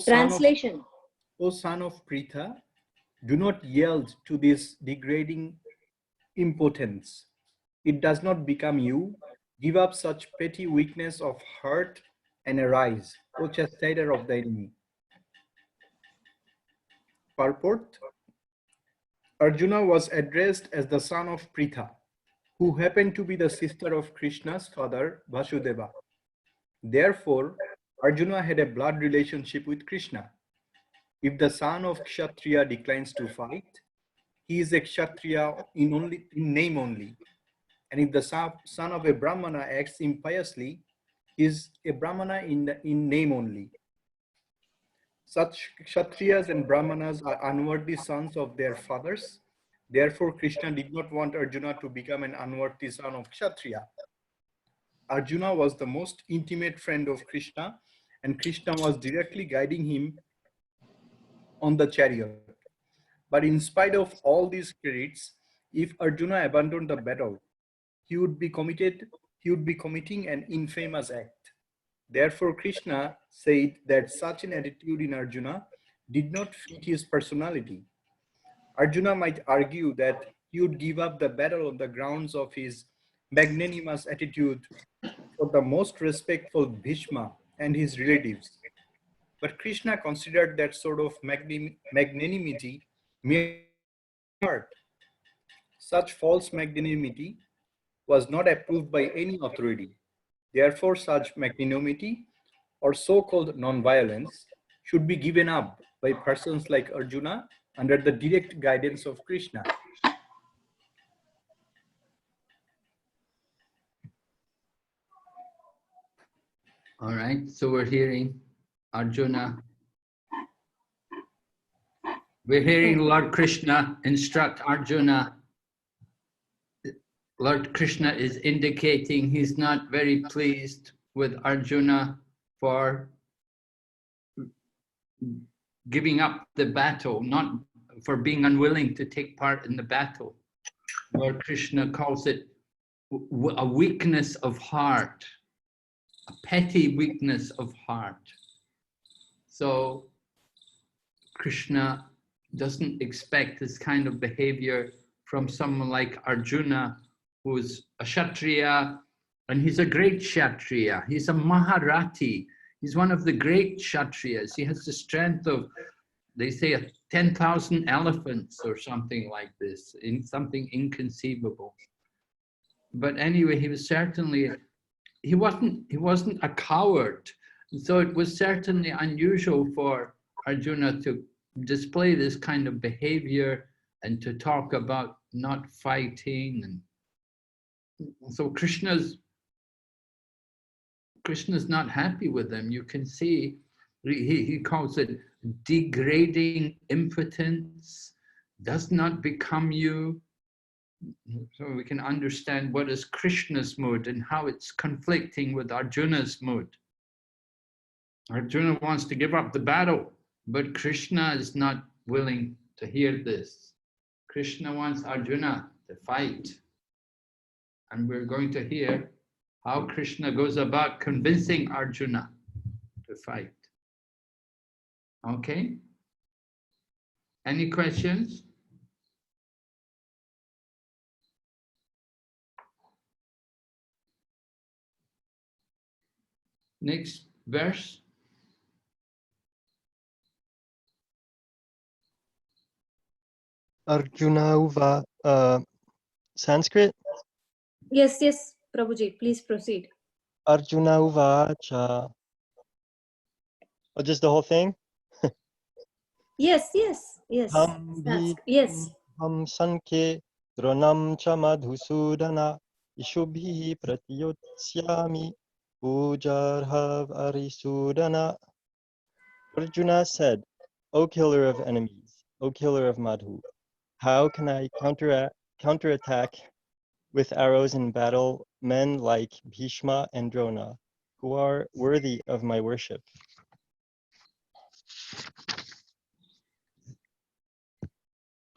Translation. O son of Pritha, do not yield to this degrading impotence. It does not become you. Give up such petty weakness of heart and arise, O chastiser of the enemy. Purport. Arjuna was addressed as the son of Pritha, who happened to be the sister of Krishna's father, Vasudeva. Therefore, Arjuna had a blood relationship with Krishna. If the son of Kshatriya declines to fight, he is a Kshatriya in name only. And if the son of a Brahmana acts impiously, he is a Brahmana in name only. Such Kshatriyas and Brahmanas are unworthy sons of their fathers. Therefore, Krishna did not want Arjuna to become an unworthy son of Kshatriya. Arjuna was the most intimate friend of Krishna, and Krishna was directly guiding him on the chariot. But in spite of all these credits, if Arjuna abandoned the battle, he would be committing an infamous act. Therefore, Krishna said that such an attitude in Arjuna did not fit his personality. Arjuna might argue that he would give up the battle on the grounds of his magnanimous attitude for the most respectful Bhishma and his relatives. But Krishna considered that sort of magnanimity mere heart. Such false magnanimity was not approved by any authority. Therefore, such magnanimity or so-called non-violence should be given up by persons like Arjuna under the direct guidance of Krishna. All right, so we're hearing Arjuna. We're hearing Lord Krishna instruct Arjuna. Lord Krishna is indicating he's not very pleased with Arjuna for giving up the battle, not for being unwilling to take part in the battle. Lord Krishna calls it a weakness of heart, a petty weakness of heart. So Krishna doesn't expect this kind of behavior from someone like Arjuna, who's a Kshatriya, and he's a great Kshatriya. He's a Maharati. He's one of the great Kshatriyas. He has the strength of, they say, 10,000 elephants or something like this, in something inconceivable. But anyway, he was certainly, he wasn't a coward. So it was certainly unusual for Arjuna to display this kind of behavior and to talk about not fighting. And so Krishna's not happy with them. You can see he calls it degrading impotence, does not become you. So we can understand what is Krishna's mood and how it's conflicting with Arjuna's mood. Arjuna wants to give up the battle, but Krishna is not willing to hear this. Krishna wants Arjuna to fight. And we're going to hear how Krishna goes about convincing Arjuna to fight. Okay? Any questions? Next verse. Arjuna Uva, Sanskrit? Yes, yes, Prabhuji, please proceed. Arjuna Uvacha. Oh, just the whole thing? Yes, yes, yes. Yes. Sanke Dronam cha Madhusudana Ishubhi Pratiyotsyami Ujarhav Arisudana. Arjuna said, O killer of enemies, O killer of Madhu, how can I counterattack with arrows in battle men like Bhishma and Drona, who are worthy of my worship?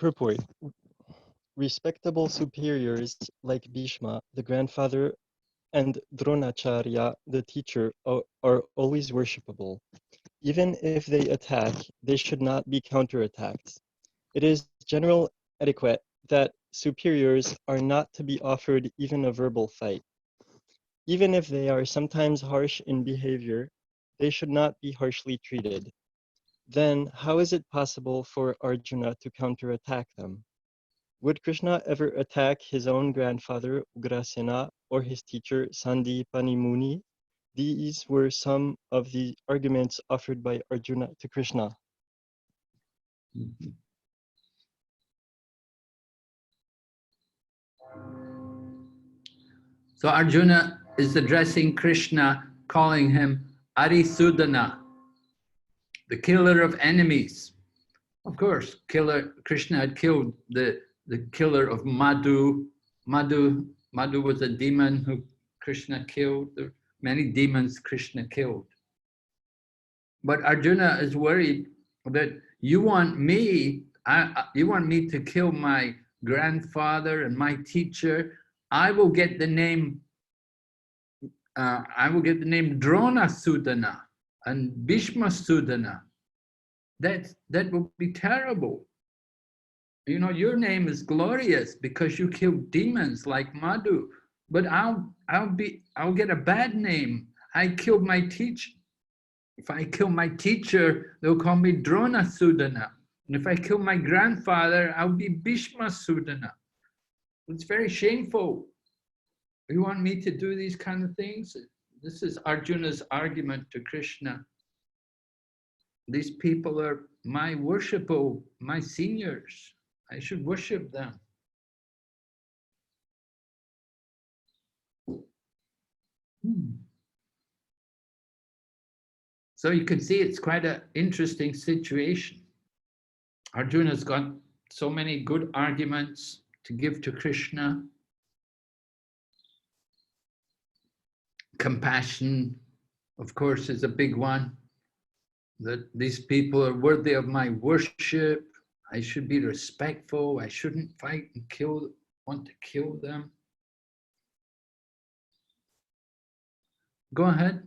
Purport. Respectable superiors like Bhishma, the grandfather, and Dronacharya, the teacher, are always worshipable. Even if they attack, they should not be counterattacked. It is general etiquette that superiors are not to be offered even a verbal fight. Even if they are sometimes harsh in behavior, they should not be harshly treated. Then, how is it possible for Arjuna to counterattack them? Would Krishna ever attack his own grandfather Ugrasena or his teacher Sandipani Muni? These were some of the arguments offered by Arjuna to Krishna. So Arjuna is addressing Krishna, calling him Arisudana, the killer of enemies. Of course, Krishna had killed the killer of Madhu. Madhu was a demon who Krishna killed. There were many demons Krishna killed. But Arjuna is worried that you want me to kill my grandfather and my teacher. I will get the name Drona Sudana and Bhishma Sudana. That will be terrible. You know, your name is glorious because you killed demons like Madhu, but I'll get a bad name. I killed my teacher. If I kill my teacher, they'll call me Drona Sudana. And if I kill my grandfather, I'll be Bhishma Sudana. It's very shameful. You want me to do these kind of things? This is Arjuna's argument to Krishna. These people are my worshipful, my seniors. I should worship them. So you can see it's quite an interesting situation. Arjuna's got so many good arguments to give to Krishna. Compassion, of course, is a big one. That these people are worthy of my worship. I should be respectful. I shouldn't fight and want to kill them. Go ahead.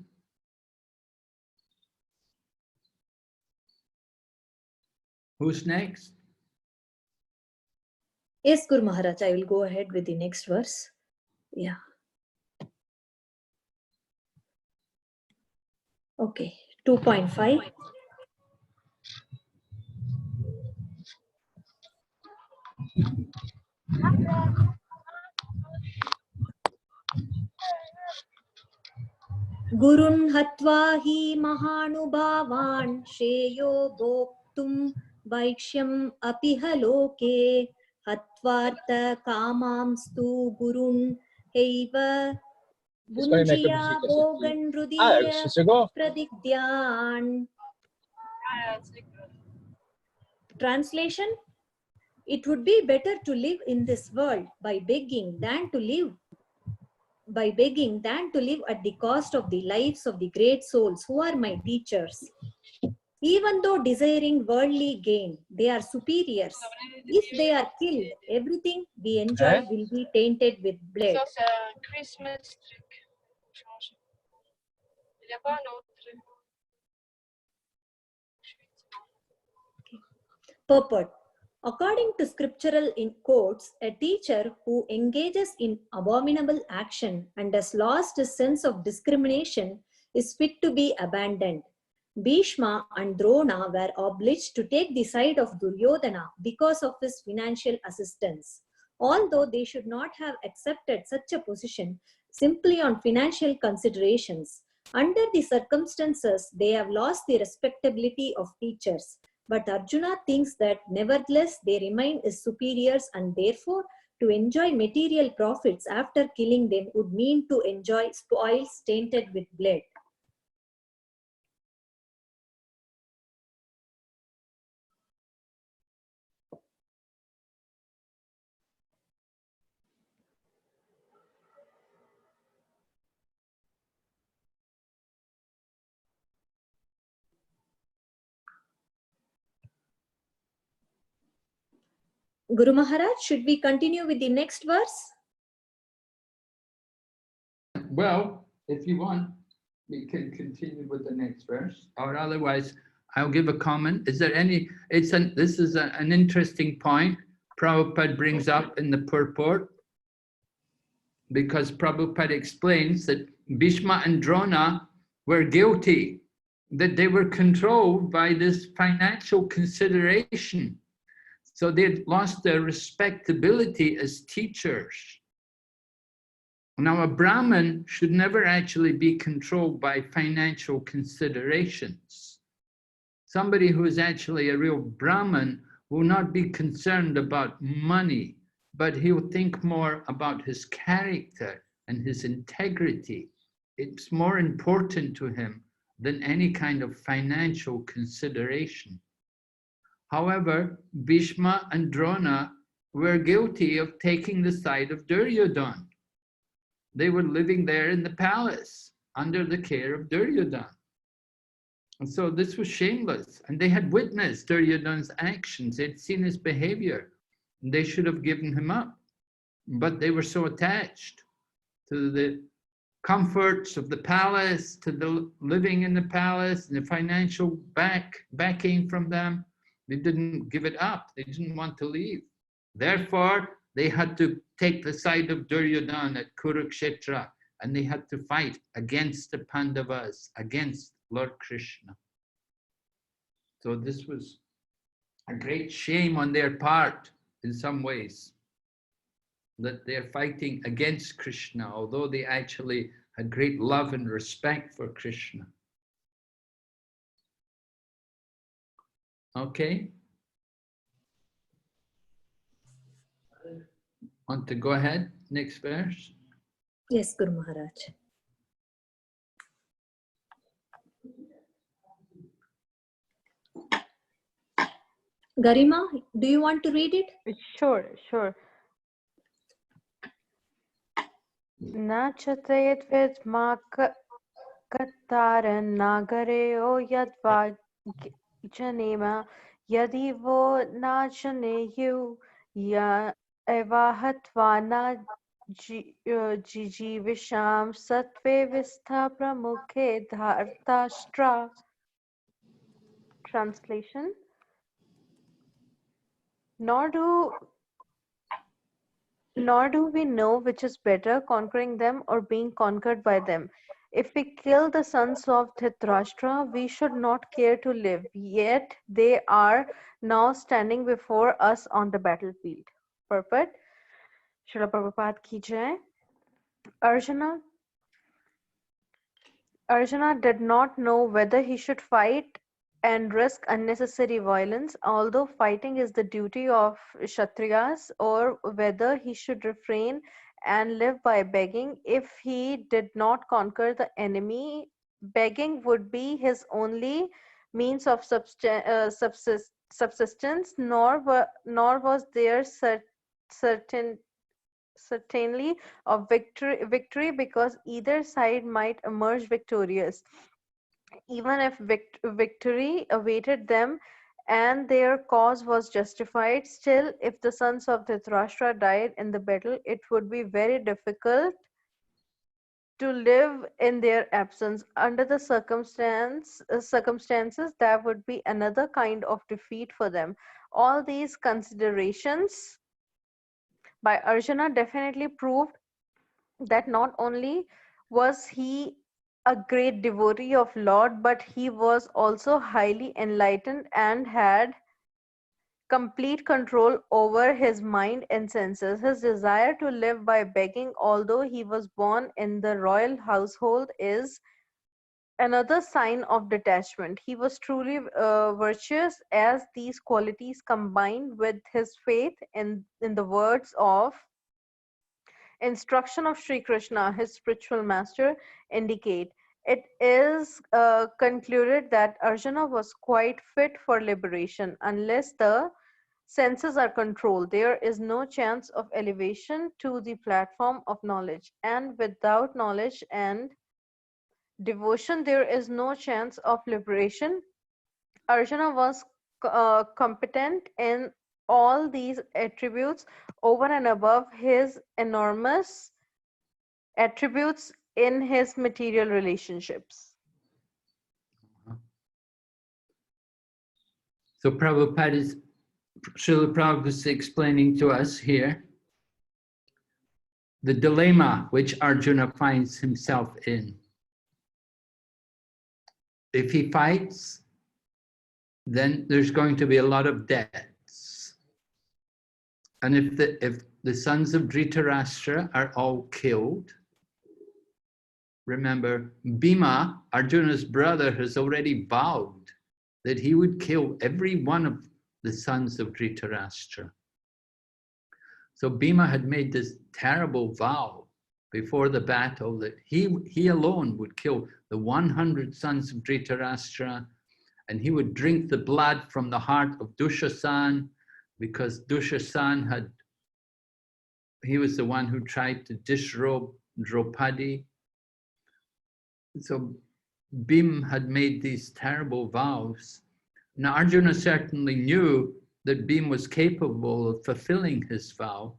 Who's next? Yes, Guru Maharaj, I will go ahead with the next verse. Yeah. Okay, 2.5. Gurun hatva hi mahanubhavan shreyo bhoktum vaikshyam apiha loke hatvartha kamamstu gurun heiva bunjiya bhogan rudira pradigyan. Translation: it would be better to live in this world by begging than to live at the cost of the lives of the great souls who are my teachers. Even though desiring worldly gain, they are superiors. If they are killed, everything we enjoy will be tainted with blood. Christmas Purport: according to scriptural quotes, a teacher who engages in abominable action and has lost his sense of discrimination is fit to be abandoned. Bhishma and Drona were obliged to take the side of Duryodhana because of his financial assistance. Although they should not have accepted such a position simply on financial considerations, under the circumstances, they have lost the respectability of teachers. But Arjuna thinks that nevertheless they remain his superiors, and therefore to enjoy material profits after killing them would mean to enjoy spoils tainted with blood. Guru Maharaj, should we continue with the next verse? Well, if you want, we can continue with the next verse, or otherwise, I'll give a comment. Is there any? This is an interesting point Prabhupada brings up in the purport, because Prabhupada explains that Bhishma and Drona were guilty, that they were controlled by this financial consideration. So they lost their respectability as teachers. Now, a Brahmin should never actually be controlled by financial considerations. Somebody who is actually a real Brahmin will not be concerned about money, but he'll think more about his character and his integrity. It's more important to him than any kind of financial consideration. However, Bhishma and Drona were guilty of taking the side of Duryodhana. They were living there in the palace under the care of Duryodhana. And so this was shameless. And they had witnessed Duryodhana's actions. They'd seen his behavior. They should have given him up. But they were so attached to the comforts of the palace, to the living in the palace, and the financial backing from them. They didn't give it up. They didn't want to leave. Therefore, they had to take the side of Duryodhana at Kurukshetra, and they had to fight against the Pandavas, against Lord Krishna. So this was a great shame on their part in some ways, that they're fighting against Krishna, although they actually had great love and respect for Krishna. Okay? Want to go ahead? Next verse. Yes, Guru Maharaj. Garima, do you want to read it? Sure, sure. Na chatayat vidma kataran nagareo yadva janema yadi vo na janeyu ya evahatva na jijivisham satve vistha pramukhe dhartashtra. Translation: Nor do we know which is better, conquering them or being conquered by them. If we kill the sons of Dhritarashtra, we should not care to live, yet they are now standing before us on the battlefield. Purport: Srila Prabhupada ki jai. Arjuna did not know whether he should fight and risk unnecessary violence, although fighting is the duty of Kshatriyas, or whether he should refrain and live by begging. If he did not conquer the enemy, begging would be his only means of subsistence, nor was there certainly of victory, because either side might emerge victorious. Even if victory awaited them and their cause was justified, still, if the sons of Dhritarashtra died in the battle, it would be very difficult to live in their absence. Under the circumstances, that would be another kind of defeat for them. All these considerations by Arjuna definitely proved that not only was he a great devotee of Lord, but he was also highly enlightened and had complete control over his mind and senses. His desire to live by begging, although he was born in the royal household, is another sign of detachment. He was truly virtuous, as these qualities combined with his faith in the words of instruction of Sri Krishna, his spiritual master, indicate. It is concluded that Arjuna was quite fit for liberation. Unless the senses are controlled, there is no chance of elevation to the platform of knowledge. And without knowledge and devotion, there is no chance of liberation. Arjuna was competent in all these attributes over and above his enormous attributes in his material relationships. So Srila Prabhupada is explaining to us here the dilemma which Arjuna finds himself in. If he fights, then there's going to be a lot of deaths. And if the sons of Dhritarashtra are all killed, remember, Bhima, Arjuna's brother, has already vowed that he would kill every one of the sons of Dhritarashtra. So Bhima had made this terrible vow before the battle that he alone would kill the 100 sons of Dhritarashtra, and he would drink the blood from the heart of Dushasan, because Dushasan he was the one who tried to disrobe Draupadi. So Bhima had made these terrible vows. Now Arjuna certainly knew that Bhima was capable of fulfilling his vow.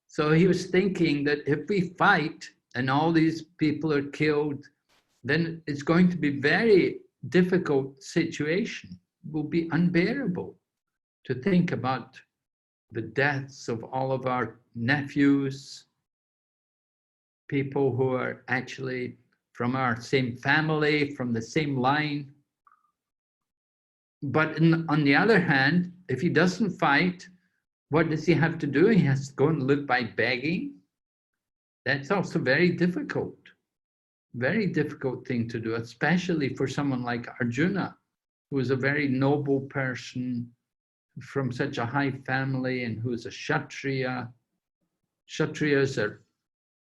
So he was thinking that if we fight and all these people are killed, then it's going to be a very difficult situation. It will be unbearable to think about the deaths of all of our nephews, people who are actually from our same family, from the same line. But on the other hand, if he doesn't fight, what does he have to do? He has to go and live by begging. That's also very difficult thing to do, especially for someone like Arjuna, who is a very noble person from such a high family and who is a Kshatriya. Kshatriyas are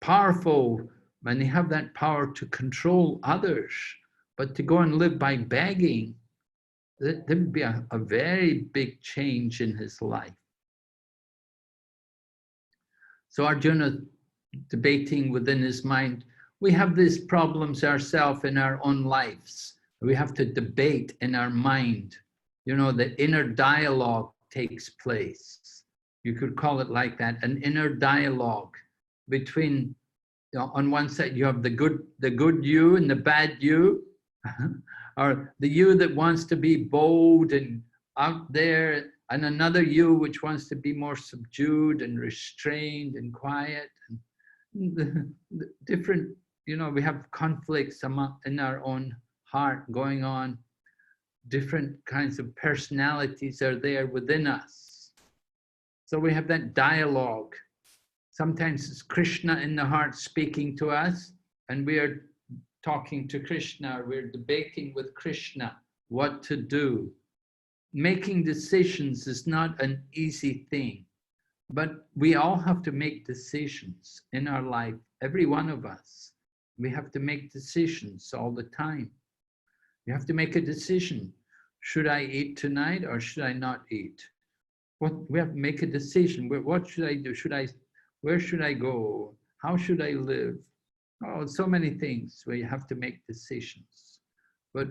powerful and they have that power to control others, but to go and live by begging, there would be a very big change in his life. So Arjuna debating within his mind, we have these problems ourselves in our own lives. We have to debate in our mind. You know, the inner dialogue takes place. You could call it like that, an inner dialogue between, you know, on one side you have the good you and the bad you, or the you that wants to be bold and out there, and another you which wants to be more subdued and restrained and quiet. And the different, you know, we have conflicts in our own heart going on. Different kinds of personalities are there within us. So we have that dialogue. Sometimes it's Krishna in the heart speaking to us, and we are talking to Krishna, we're debating with Krishna what to do. Making decisions is not an easy thing, but we all have to make decisions in our life, every one of us. We have to make decisions all the time. You have to make a decision. Should I eat tonight or should I not eat? We have to make a decision. What should I do? Where should I go? How should I live? Oh, so many things where you have to make decisions. But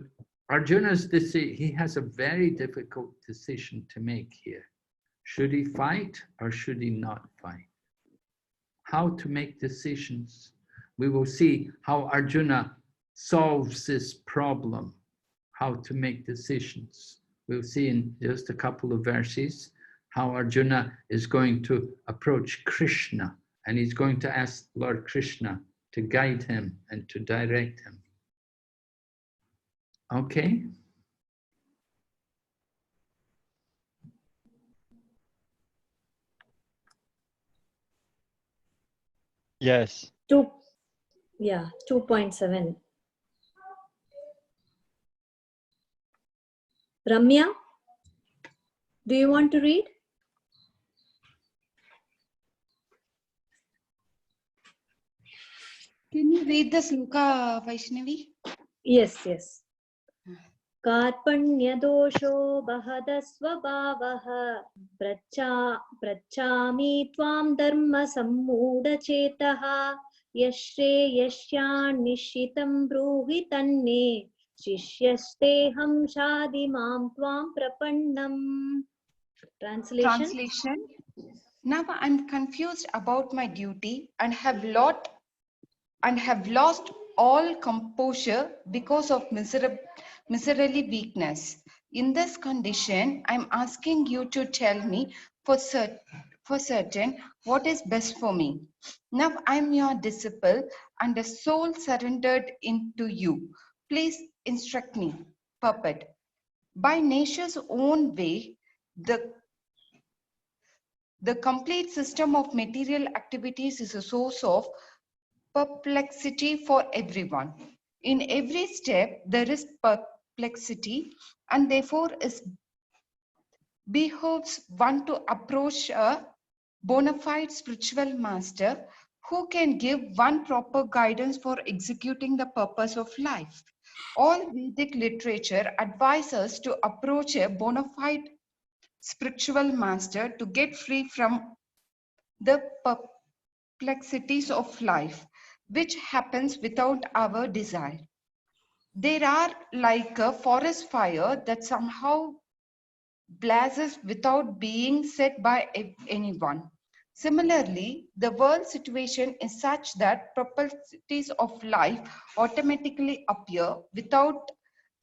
Arjuna's decision, he has a very difficult decision to make here. Should he fight or should he not fight? How to make decisions. We will see how Arjuna solves this problem, how to make decisions. We'll see in just a couple of verses how Arjuna is going to approach Krishna, and he's going to ask Lord Krishna to guide him and to direct him. Okay? Yes. 2.7. Ramya, do you want to read? Can you read the sloka, Vaishnavi? Yes. Karpanyadosho bahadasvabhavah prachami tvam dharma sammudachetah yashreyasyan nishitam bruhi tanne shishyasteham shadimam tvam prapannam. Translation. Translation. Now I'm confused about my duty and have lost all composure because of miserly weakness. In this condition, I'm asking you to tell me for certain what is best for me. Now I'm your disciple and a soul surrendered into you. Please instruct me. Puppet. By nature's own way, the complete system of material activities is a source of perplexity for everyone. In every step, there is perplexity, and therefore it behooves one to approach a bona fide spiritual master who can give one proper guidance for executing the purpose of life. All Vedic literature advises to approach a bona fide spiritual master to get free from the perplexities of life, which happens without our desire. They are like a forest fire that somehow blazes without being set by anyone. Similarly, the world situation is such that perplexities of life automatically appear without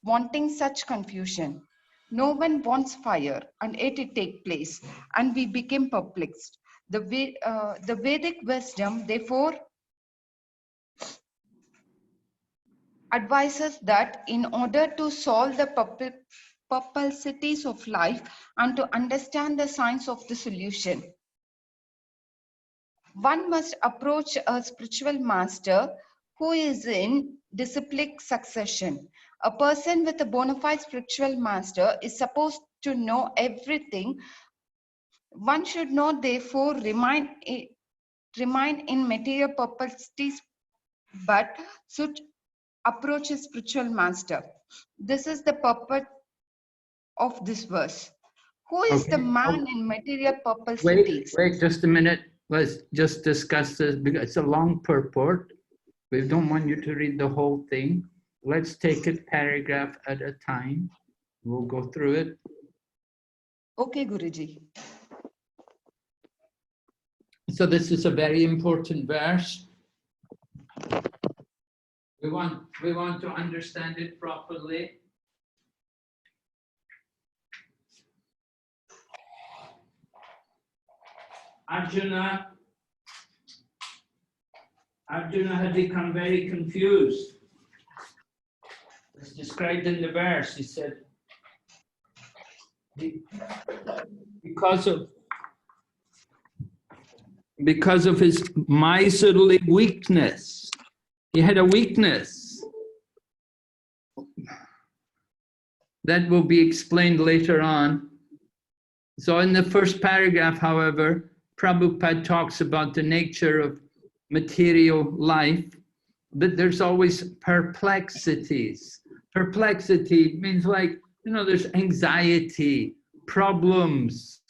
wanting such confusion. No one wants fire, and yet it takes place, and we become perplexed. The Vedic wisdom, therefore, advises that in order to solve the perplexities of life and to understand the science of the solution, one must approach a spiritual master who is in disciplic succession. A person with a bona fide spiritual master is supposed to know everything. One should not therefore remain in material perplexities, but should approach a spiritual master. This is the purpose of this verse. Who is the man in material perplexities? Wait just a minute. Let's just discuss this because it's a long purport. We don't want you to read the whole thing. Let's take it paragraph at a time. We'll go through it. Okay, Guruji. So this is a very important verse. We want to understand it properly. Arjuna had become very confused. It's described in the verse. He said, because of his miserly weakness. He had a weakness. That will be explained later on. So in the first paragraph, however, Prabhupada talks about the nature of material life, but there's always perplexities. Perplexity means like, there's anxiety, problems.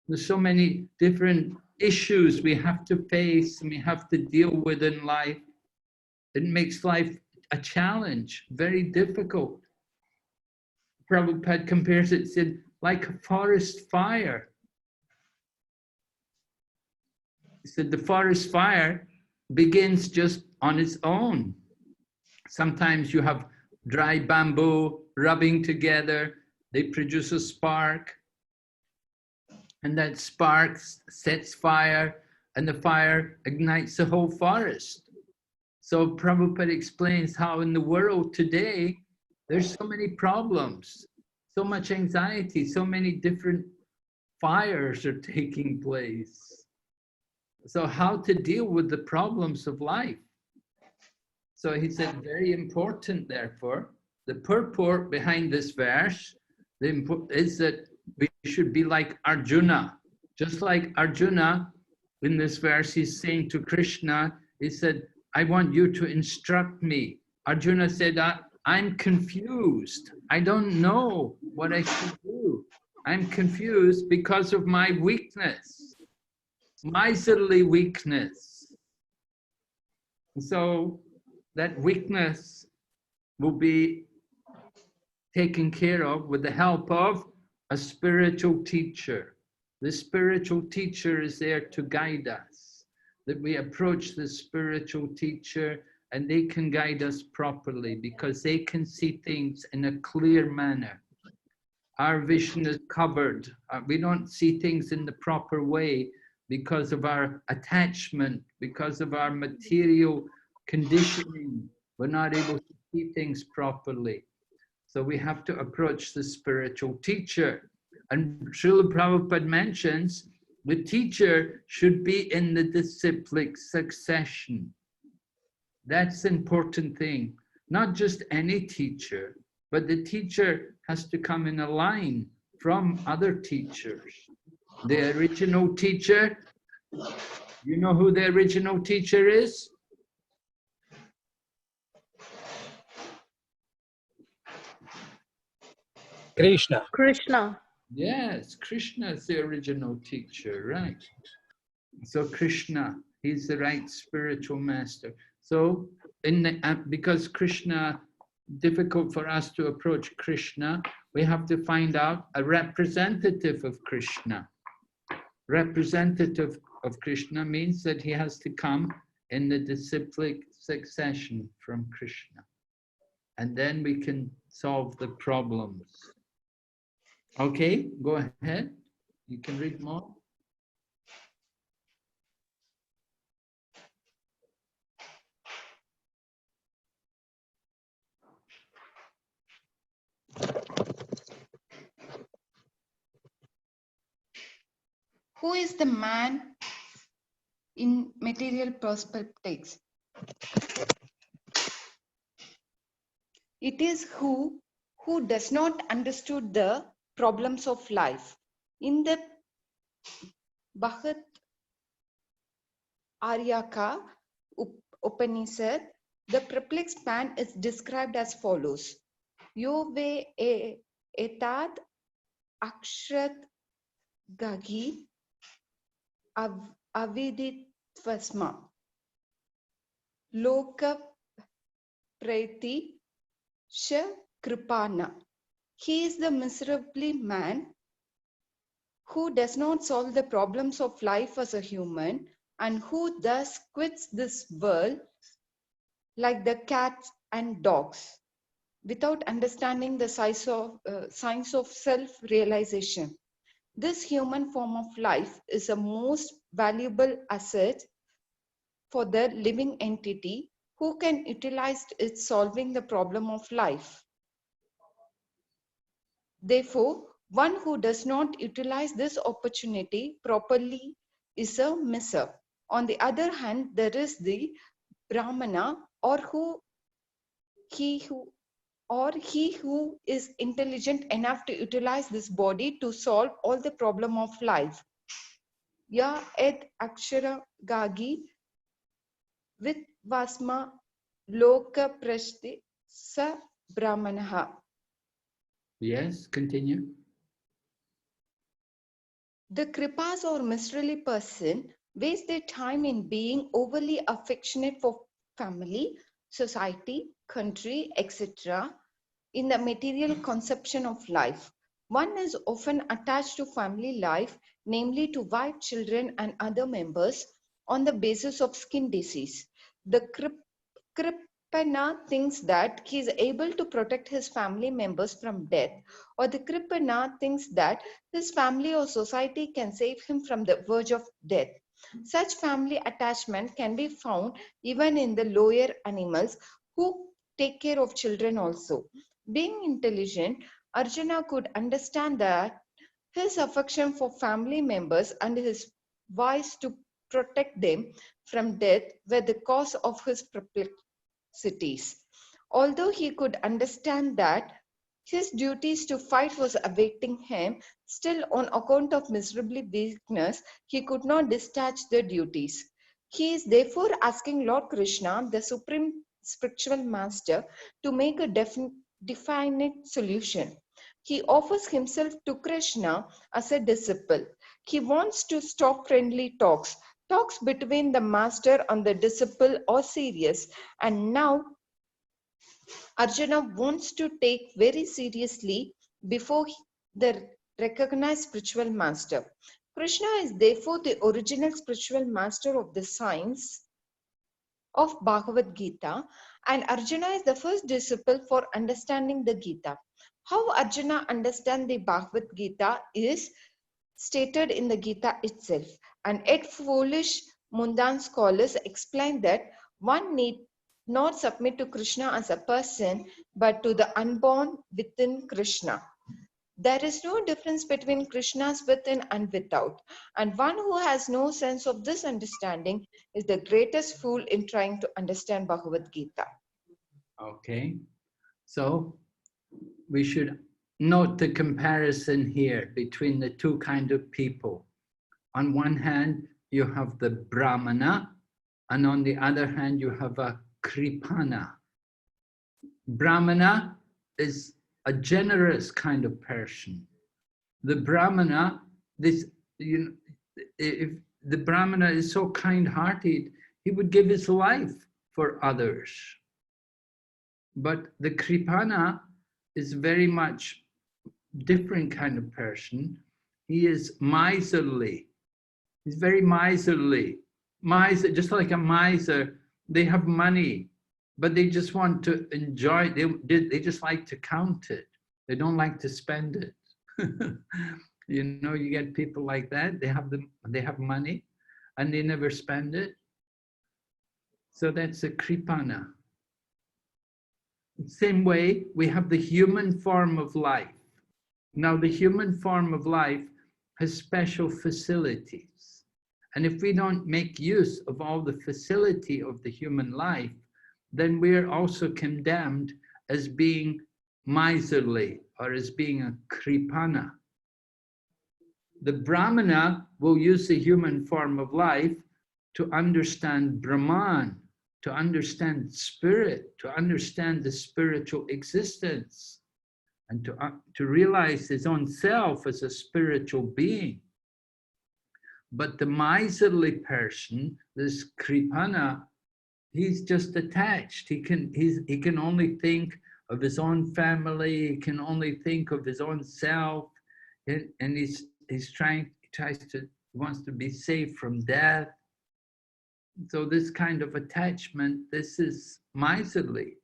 There's so many different issues we have to face and we have to deal with in life. It makes life a challenge, very difficult. Prabhupada compares it to like a forest fire. He said the forest fire begins just on its own. Sometimes you have dry bamboo rubbing together, they produce a spark, and that spark sets fire, and the fire ignites the whole forest. So Prabhupada explains how in the world today, there's so many problems, so much anxiety, so many different fires are taking place. So how to deal with the problems of life. So he said, very important, therefore, the purport behind this verse is that we should be like Arjuna. Just like Arjuna, in this verse, he's saying to Krishna, he said, I want you to instruct me. Arjuna said, I'm confused. I don't know what I should do. I'm confused because of my weakness, miserly weakness. So that weakness will be taken care of with the help of a spiritual teacher. The spiritual teacher is there to guide us, that we approach the spiritual teacher and they can guide us properly because they can see things in a clear manner. Our vision is covered. We don't see things in the proper way because of our attachment, because of our material conditioning. We're not able to see things properly. So we have to approach the spiritual teacher. And Srila Prabhupada mentions the teacher should be in the disciplic succession. That's the important thing. Not just any teacher, but the teacher has to come in a line from other teachers. The original teacher, you know who the original teacher is? Krishna. Krishna. Yes, Krishna is the original teacher, right? So Krishna, he's the right spiritual master. So because Krishna, difficult for us to approach Krishna, we have to find out a representative of Krishna. Representative of Krishna means that he has to come in the disciplic succession from Krishna. And then we can solve the problems. Okay, go ahead. You can read more. Who is the man in material perspectives? It is who does not understood the problems of life. In the Bhagat Aryaka Upanishad, the perplexed man is described as follows. Yo ve etad akshat gagi aviditvasma loka preti sha kripana. He is the miserably man who does not solve the problems of life as a human and who thus quits this world like the cats and dogs without understanding the signs of self-realization. This human form of life is a most valuable asset for the living entity who can utilize it solving the problem of life. Therefore, one who does not utilize this opportunity properly is a misser. On the other hand, there is the Brahmana he who is intelligent enough to utilize this body to solve all the problem of life. Ya ed akshara gagi with vasma loka prashti sa brahmanaha. Yes, continue. The Kripas or miserly person waste their time in being overly affectionate for family, society, country, etc. in the material conception of life. One is often attached to family life, namely to wife, children, and other members on the basis of skin disease. The Kripana thinks that he is able to protect his family members from death, or the Kripana thinks that his family or society can save him from the verge of death. Such family attachment can be found even in the lower animals who take care of children also. Being intelligent, Arjuna could understand that his affection for family members and his voice to protect them from death were the cause of his perplexities. Although he could understand that his duties to fight was awaiting him, still on account of miserable weakness, he could not discharge the duties. He is therefore asking Lord Krishna, the Supreme Spiritual Master, to make a definite solution. He offers himself to Krishna as a disciple. He wants to stop friendly talks. Talks between the master and the disciple are serious, and now Arjuna wants to take very seriously before the recognized spiritual master. Krishna is therefore the original spiritual master of the science of Bhagavad Gita, and Arjuna is the first disciple for understanding the Gita. How Arjuna understands the Bhagavad Gita is stated in the Gita itself, and yet foolish mundane scholars explain that one need not submit to Krishna as a person, but to the unborn within Krishna. There is no difference between Krishna's within and without, and one who has no sense of this understanding is the greatest fool in trying to understand Bhagavad Gita. Okay, so we should note the comparison here between the two kinds of people. On one hand, you have the Brahmana, and on the other hand, you have a Kripana. Brahmana is a generous kind of person. The Brahmana, if the Brahmana is so kind-hearted, he would give his life for others. But the Kripana is very much different kind of person. He is miserly. He's very miserly. Just like a miser, they have money, but they just want to enjoy it. They just like to count it. They don't like to spend it. You know, you get people like that. They have money, and they never spend it. So that's a Kripana. Same way, we have the human form of life. Now, the human form of life has special facilities. And if we don't make use of all the facility of the human life, then we're also condemned as being miserly or as being a Kripana. The Brahmana will use the human form of life to understand Brahman, to understand spirit, to understand the spiritual existence, and to realize his own self as a spiritual being. But the miserly person, this Kripana, he's just attached. He can only think of his own family. He can only think of his own self, and he wants to be safe from death. So this kind of attachment, this is miserly.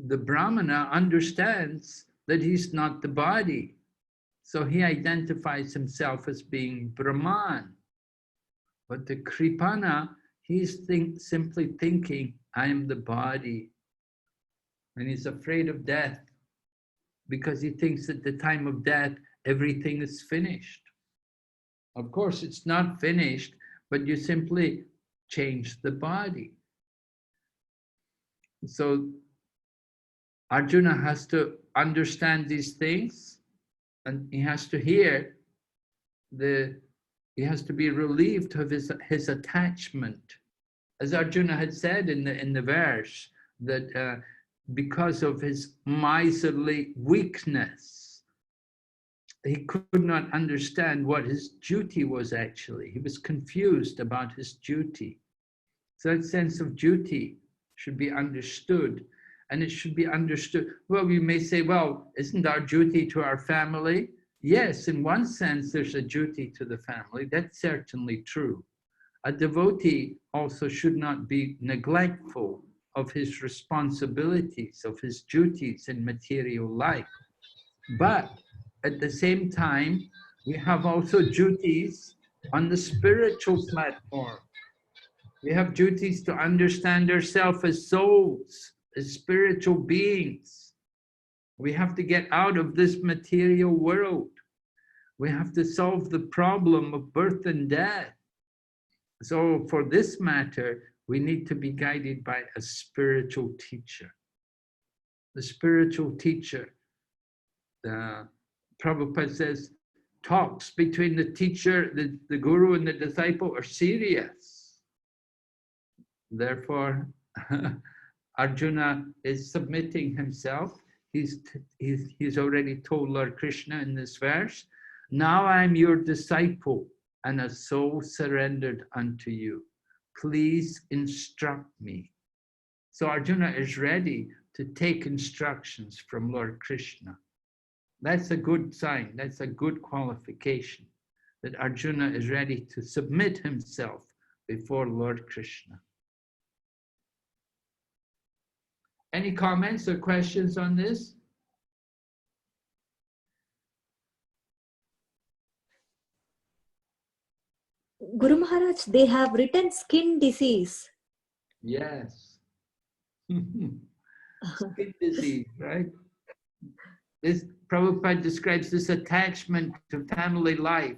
The Brahmana understands that he's not the body. So he identifies himself as being Brahman. But the Kripana, he's simply thinking, I am the body. And he's afraid of death because he thinks at the time of death, everything is finished. Of course, it's not finished, but you simply change the body. So Arjuna has to understand these things, and he has to hear he has to be relieved of his attachment. As Arjuna had said in the verse, that because of his miserly weakness, he could not understand what his duty was actually. He was confused about his duty. So that sense of duty should be understood. And it should be understood. Well, you may say, well, isn't our duty to our family? Yes, in one sense, there's a duty to the family. That's certainly true. A devotee also should not be neglectful of his responsibilities, of his duties in material life. But at the same time, we have also duties on the spiritual platform. We have duties to understand ourselves as souls, as spiritual beings. We have to get out of this material world. We have to solve the problem of birth and death. So for this matter, we need to be guided by a spiritual teacher. The spiritual teacher, Prabhupada says, talks between the teacher, the guru and the disciple are serious. Therefore, Arjuna is submitting himself. He's already told Lord Krishna in this verse, now I am your disciple and a soul surrendered unto you. Please instruct me. So Arjuna is ready to take instructions from Lord Krishna. That's a good sign. That's a good qualification that Arjuna is ready to submit himself before Lord Krishna. Any comments or questions on this? Guru Maharaj, they have written skin disease. Yes. Skin disease, right? This Prabhupada describes this attachment to family life,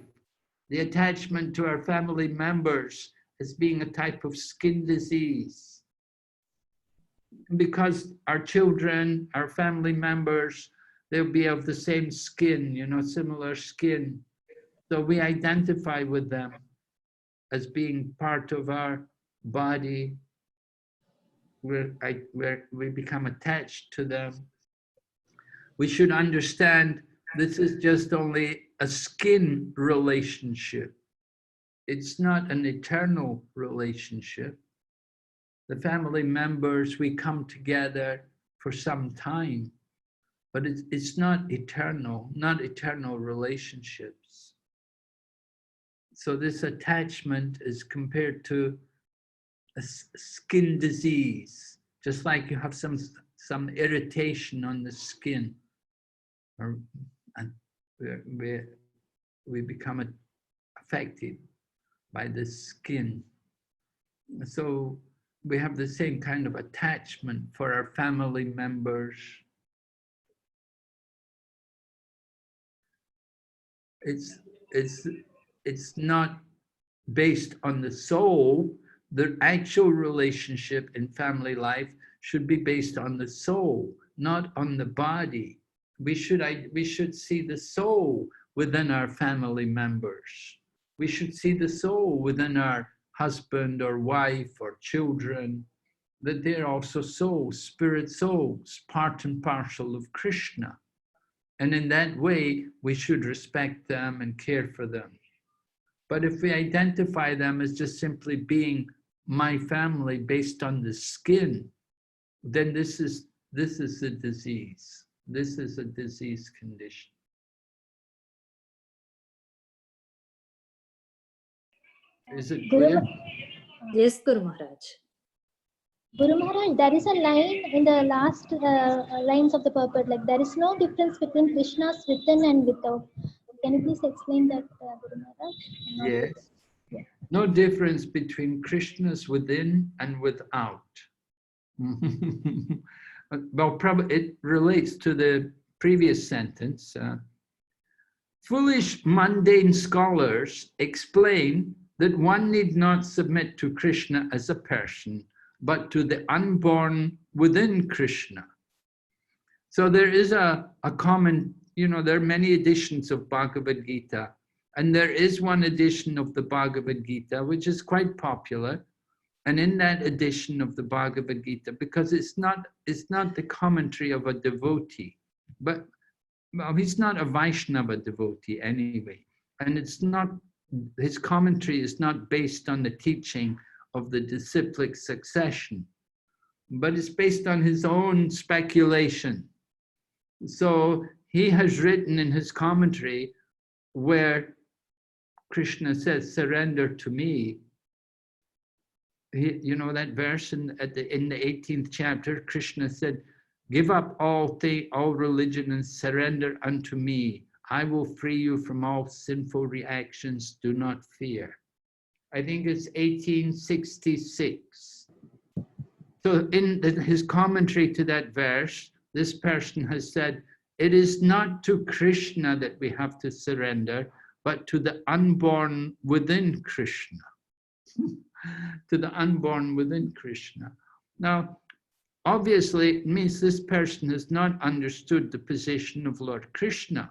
the attachment to our family members as being a type of skin disease. Because our children, our family members, they'll be of the same skin, you know, similar skin. So we identify with them as being part of our body. We become attached to them. We should understand this is just only a skin relationship. It's not an eternal relationship. The family members, we come together for some time, but it's not eternal relationships. So this attachment is compared to a skin disease, just like you have some irritation on the skin, and we become affected by the skin. So we have the same kind of attachment for our family members. It's not based on the soul. The actual relationship in family life should be based on the soul, not on the body. We should see the soul within our family members. We should see the soul within our husband or wife or children, that they're also souls, spirit souls, part and parcel of Krishna. And in that way, we should respect them and care for them. But if we identify them as just simply being my family based on the skin, then this is a disease. This is a disease condition. Is it clear? Yes, Guru Maharaj. Guru Maharaj, there is a line in the last lines of the purport, like there is no difference between Krishna's within and without. Can you please explain that, Guru Maharaj? Yes. No difference between Krishna's within and without. Well, probably it relates to the previous sentence. Foolish mundane scholars explain that one need not submit to Krishna as a person, but to the unborn within Krishna. So there is a common, you know, there are many editions of Bhagavad Gita, and there is one edition of the Bhagavad Gita, which is quite popular. And in that edition of the Bhagavad Gita, because it's not the commentary of a devotee, but well, he's not a Vaishnava devotee anyway. And it's not, his commentary is not based on the teaching of the disciplic succession, but it's based on his own speculation. So he has written in his commentary where Krishna says, surrender to me. You know that verse in the 18th chapter, Krishna said, give up all religion and surrender unto me. I will free you from all sinful reactions. Do not fear. I think it's 1866. So in his commentary to that verse, this person has said, it is not to Krishna that we have to surrender, but to the unborn within Krishna. To the unborn within Krishna. Now, obviously, it means this person has not understood the position of Lord Krishna,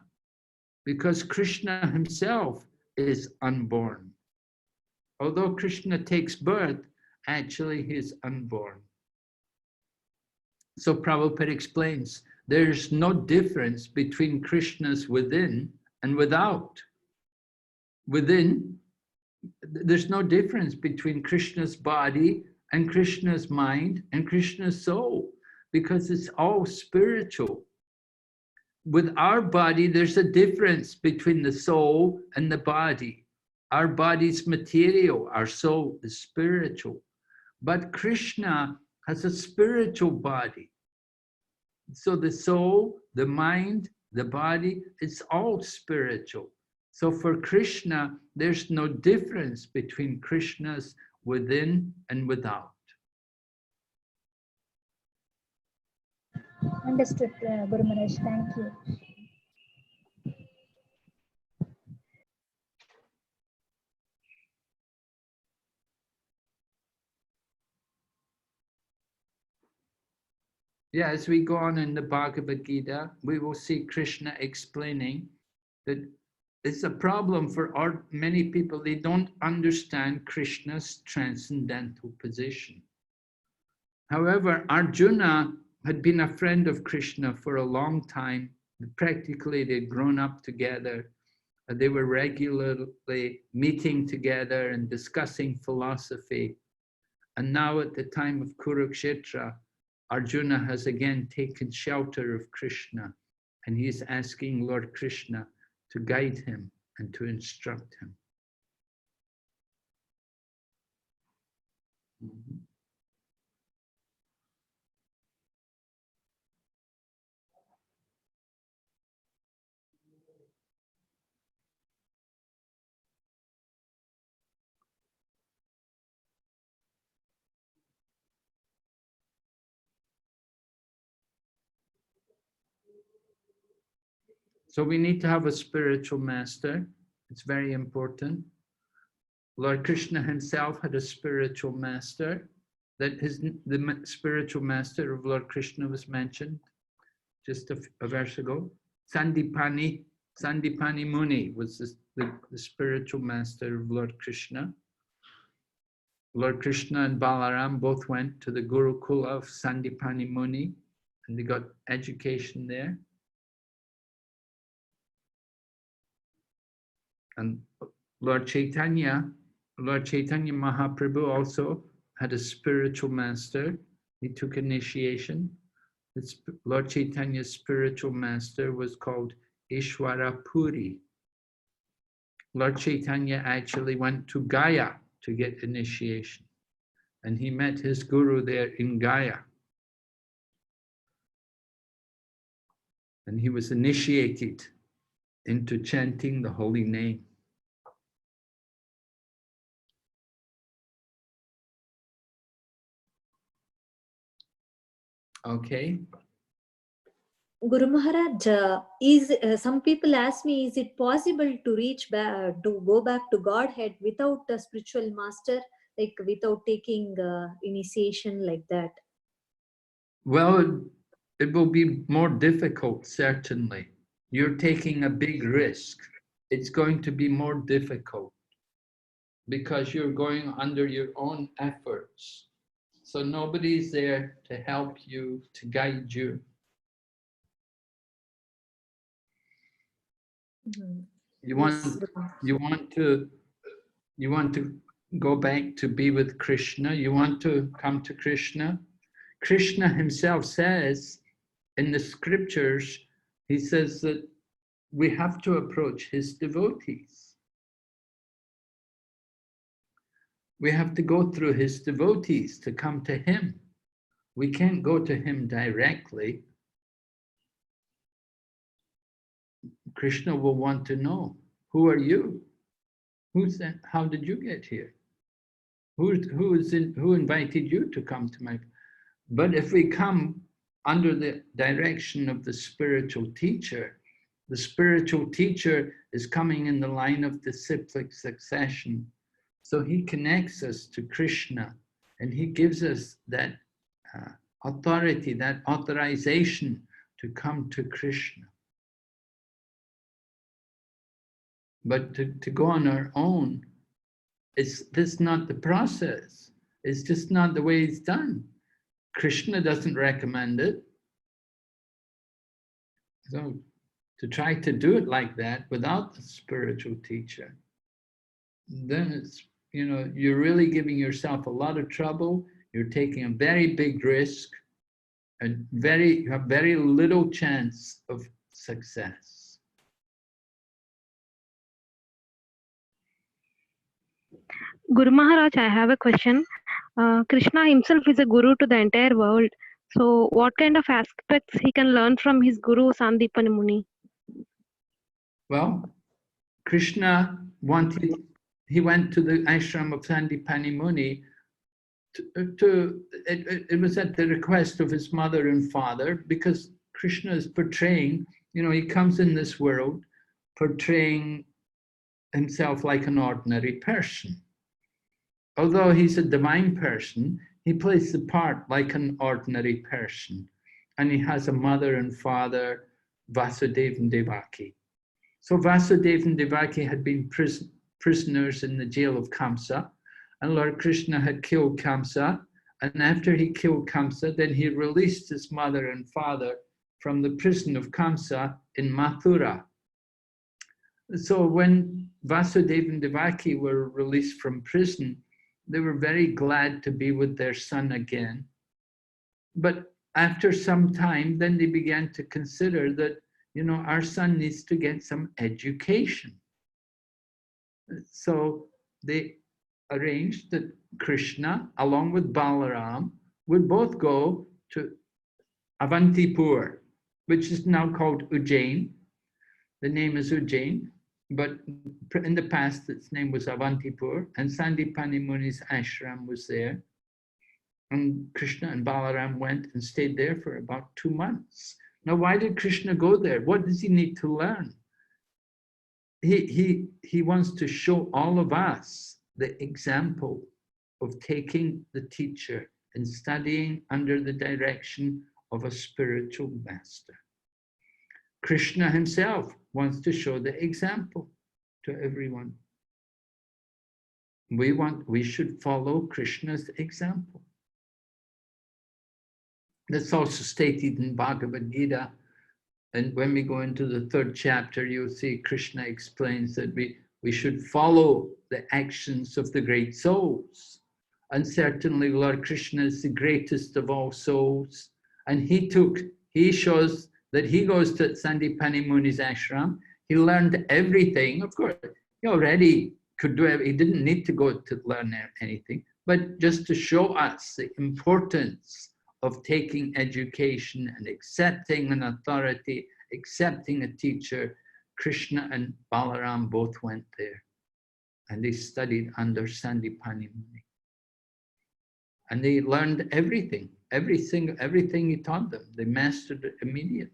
because Krishna himself is unborn. Although Krishna takes birth, actually he is unborn. So Prabhupada explains, there's no difference between Krishna's within and without. Within, there's no difference between Krishna's body and Krishna's mind and Krishna's soul, because it's all spiritual. with our body, there's a difference between the soul and the body. Our body's material, our soul is spiritual. But Krishna has a spiritual body. So the soul, the mind, the body, it's all spiritual. So for Krishna, there's no difference between Krishna's within and without. Understood, Guru Maharaj. Thank you. Yeah, as we go on in the Bhagavad Gita, we will see Krishna explaining that it's a problem for many people. They don't understand Krishna's transcendental position. However, Arjuna had been a friend of Krishna for a long time. Practically, they'd grown up together. They were regularly meeting together and discussing philosophy. And now at the time of Kurukshetra, Arjuna has again taken shelter of Krishna, and he's asking Lord Krishna to guide him and to instruct him. So we need to have a spiritual master. It's very important. Lord Krishna himself had a spiritual master. The spiritual master of Lord Krishna was mentioned just a verse ago. Sandipani Muni was the spiritual master of Lord Krishna. Lord Krishna and Balaram both went to the Gurukula of Sandipani Muni, and they got education there. And Lord Chaitanya Mahaprabhu also had a spiritual master. He took initiation. Lord Chaitanya's spiritual master was called Ishwara Puri. Lord Chaitanya actually went to Gaya to get initiation. And he met his guru there in Gaya. And he was initiated into chanting the holy name. Okay. Guru Maharaj, some people ask me, is it possible to reach back, to go back to Godhead without a spiritual master, like without taking initiation like that? Well, it will be more difficult, certainly. You're taking a big risk. It's going to be more difficult because you're going under your own efforts. So nobody's there to help you, to guide you. Mm-hmm. You want to go back to be with Krishna. You want to come to Krishna. Krishna himself says in the scriptures, he says that we have to approach his devotees. We have to go through his devotees to come to him. We can't go to him directly. Krishna will want to know, who are you? Who's that? How did you get here? Who invited you to come to my... But if we come under the direction of the spiritual teacher is coming in the line of disciplic succession. So he connects us to Krishna, and he gives us that authority, that authorization to come to Krishna. But to go on our own, this is not the process. It's just not the way it's done. Krishna doesn't recommend it. So to try to do it like that without the spiritual teacher, then it's, you're really giving yourself a lot of trouble. You're taking a very big risk, and you have very little chance of success. Guru Maharaj, I have a question. Krishna himself is a guru to the entire world. So, what kind of aspects he can learn from his guru Sandipani Muni? Well, Krishna he went to the ashram of Sandipani Muni it was at the request of his mother and father, because Krishna is portraying, he comes in this world portraying himself like an ordinary person. Although he's a divine person, he plays the part like an ordinary person. And he has a mother and father, Vasudeva and Devaki. So Vasudeva and Devaki had been prisoners in the jail of Kamsa, and Lord Krishna had killed Kamsa. And after he killed Kamsa, then he released his mother and father from the prison of Kamsa in Mathura. So when Vasudeva and Devaki were released from prison, they were very glad to be with their son again. But after some time, then they began to consider that, our son needs to get some education. So they arranged that Krishna, along with Balaram, would both go to Avantipur, which is now called Ujjain. The name is Ujjain, but in the past its name was Avantipur, and Sandipani Muni's ashram was there. And Krishna and Balaram went and stayed there for about 2 months. Now, why did Krishna go there? What does he need to learn? He wants to show all of us the example of taking the teacher and studying under the direction of a spiritual master. Krishna himself wants to show the example to everyone. We should follow Krishna's example. That's also stated in Bhagavad Gita. And when we go into the 3rd chapter, you'll see Krishna explains that we should follow the actions of the great souls. And certainly Lord Krishna is the greatest of all souls. And he shows that he goes to Sandipani Muni's ashram. He learned everything. Of course, he already could do it. He didn't need to go to learn anything, but just to show us the importance of taking education and accepting an authority, accepting a teacher. Krishna and Balaram both went there, and they studied under Sandipani Muni. And they learned everything he taught them. They mastered it immediately.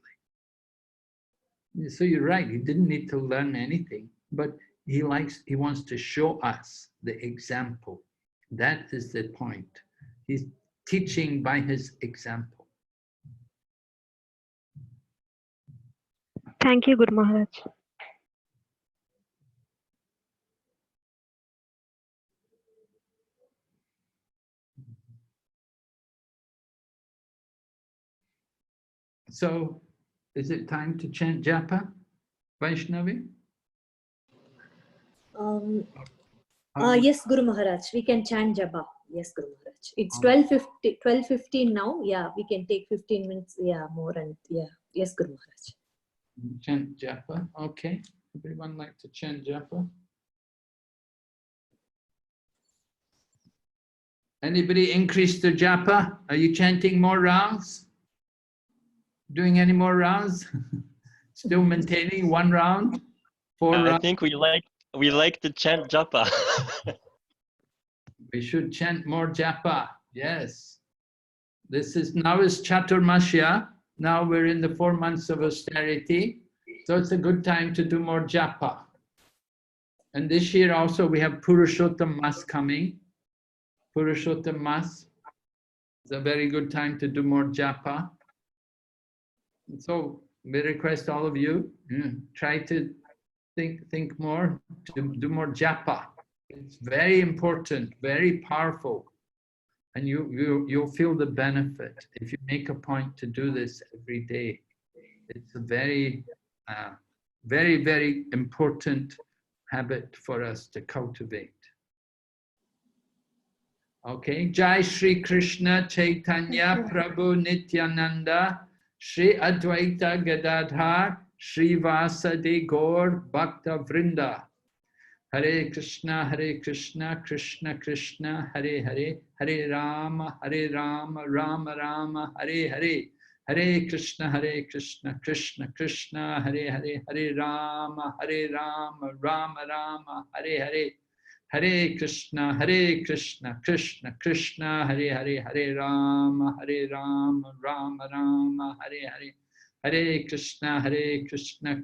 So you're right, he didn't need to learn anything, but he wants to show us the example. That is the point. He's teaching by his example. Thank you, Guru Maharaj. So, is it time to chant japa, Vaishnavi? Yes, Guru Maharaj, we can chant japa. Yes, Guru Maharaj. It's 12:15 now. Yeah, we can take 15 minutes. Yeah, more and yeah. Yes, Guru Maharaj. Chant japa. Okay. Everyone like to chant japa? Anybody increase their japa? Are you chanting more rounds? Doing any more rounds? Still maintaining 1 round? 4 rounds? I think we like to chant japa. We should chant more japa. Yes. Now is Chaturmasya. Now we're in the 4 months of austerity. So it's a good time to do more japa. And this year also we have Purushottam Mas coming. Purushottam Mas. It's a very good time to do more japa. And so we request all of you, try to think more, to do more japa. It's very important, very powerful. And you'll feel the benefit if you make a point to do this every day. It's a very, very, very important habit for us to cultivate. Okay, Jai Shri Krishna Chaitanya Prabhu Nityananda Shri Advaita Gadadhar Srivasa de Gaur Bhakta Vrinda. Hare Krishna, Krishna Krishna, Hare Hare, Hare Rama, Rama Rama, Hare Hare. Hare Krishna, Krishna Krishna, Hare Hare, Hare Rama, Rama Rama, Hare Hare. Hare Krishna, Krishna Krishna, Hare Hare, Hare Rama, Rama Rama, Hare Hare. Hare Krishna, Krishna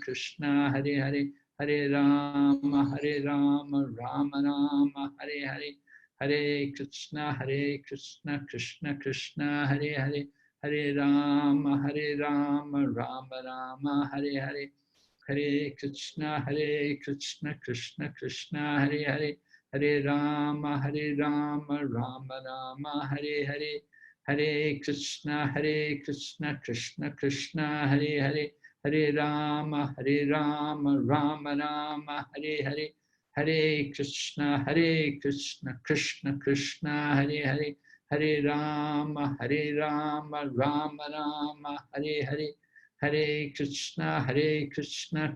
Krishna, Hare Hare. Hare Rama, Rama Rama, Hare Hare. Hare Krishna, Krishna Krishna, Hare Hare. Hare Rama, Rama Rama, Hare Hare. Hare Krishna, Krishna Krishna, Hare Hare. Hare Rama, Rama Rama, Hare Hare. Hare Krishna, Krishna Krishna, Hare Hare. Hare Rama, Rama Rama, Hare Hare. Hare Krishna, Krishna Krishna, Hare Hare. Hare Rama, Rama Rama, Hare Hare. Hare Krishna, Krishna